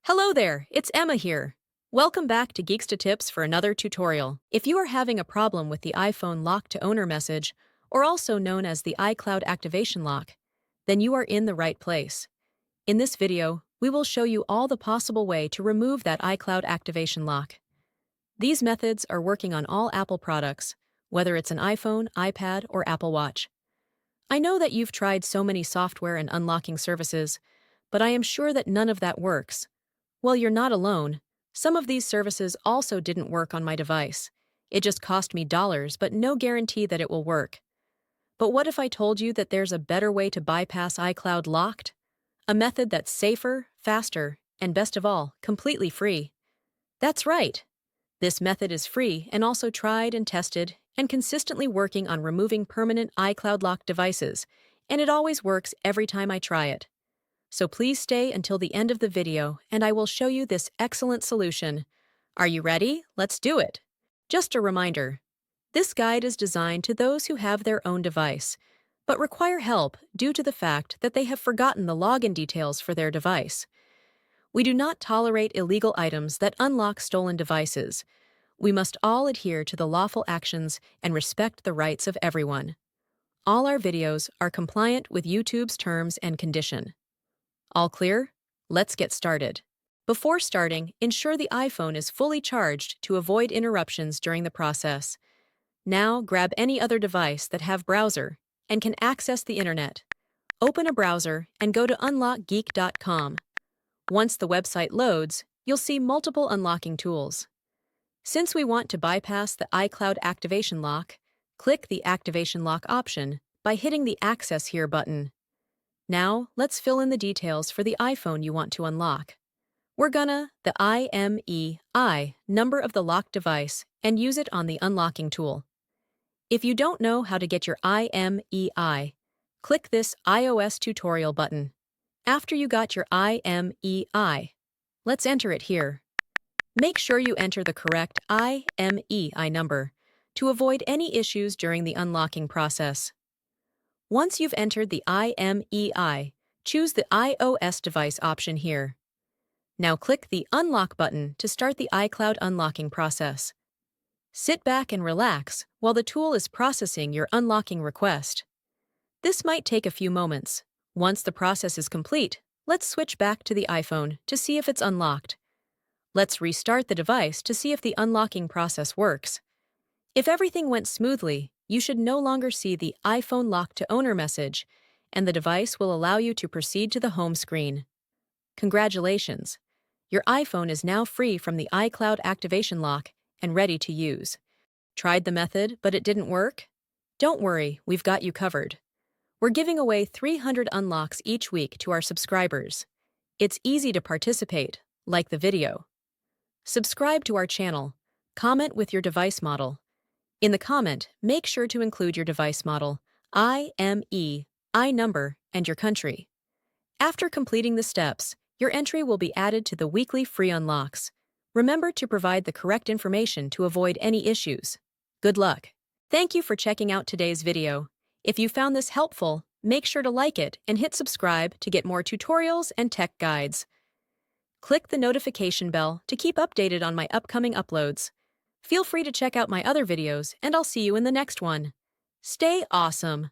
Hello there, it's Emma here. Welcome back to Geeksta Tips for another tutorial. If you are having a problem with the iPhone lock to owner message, or also known as the iCloud activation lock, then you are in the right place. In this video, we will show you all the possible way to remove that iCloud activation lock. These methods are working on all Apple products, whether it's an iPhone, iPad, or Apple Watch. I know that you've tried so many software and unlocking services, but I am sure that none of that works. Well, you're not alone. Some of these services also didn't work on my device. It just cost me dollars, but no guarantee that it will work. But what if I told you that there's a better way to bypass iCloud locked? A method that's safer, faster, and best of all, completely free. That's right. This method is free and also tried and tested and consistently working on removing permanent iCloud locked devices, and it always works every time I try it. So please stay until the end of the video and I will show you this excellent solution. Are you ready? Let's do it! Just a reminder, this guide is designed to those who have their own device, but require help due to the fact that they have forgotten the login details for their device. We do not tolerate illegal items that unlock stolen devices. We must all adhere to the lawful actions and respect the rights of everyone. All our videos are compliant with YouTube's terms and condition. All clear? Let's get started. Before starting, ensure the iPhone is fully charged to avoid interruptions during the process. Now, grab any other device that have browser and can access the internet. Open a browser and go to unlockgeek.com. Once the website loads, you'll see multiple unlocking tools. Since we want to bypass the iCloud activation lock, click the Activation Lock option by hitting the Access Here button. Now, let's fill in the details for the iPhone you want to unlock. We're gonna the IMEI number of the locked device and use it on the unlocking tool. If you don't know how to get your IMEI, click this iOS tutorial button. After you got your IMEI, let's enter it here. Make sure you enter the correct IMEI number to avoid any issues during the unlocking process. Once you've entered the IMEI, choose the iOS device option here. Now click the Unlock button to start the iCloud unlocking process. Sit back and relax while the tool is processing your unlocking request. This might take a few moments. Once the process is complete, let's switch back to the iPhone to see if it's unlocked. Let's restart the device to see if the unlocking process works. If everything went smoothly, you should no longer see the iPhone lock to owner message, and the device will allow you to proceed to the home screen. Congratulations! Your iPhone is now free from the iCloud activation lock and ready to use. Tried the method, but it didn't work? Don't worry, we've got you covered. We're giving away 300 unlocks each week to our subscribers. It's easy to participate, like the video. Subscribe to our channel. Comment with your device model. In the comment, make sure to include your device model, IMEI number, and your country. After completing the steps, your entry will be added to the weekly free unlocks. Remember to provide the correct information to avoid any issues. Good luck! Thank you for checking out today's video. If you found this helpful, make sure to like it and hit subscribe to get more tutorials and tech guides. Click the notification bell to keep updated on my upcoming uploads. Feel free to check out my other videos, and I'll see you in the next one. Stay awesome!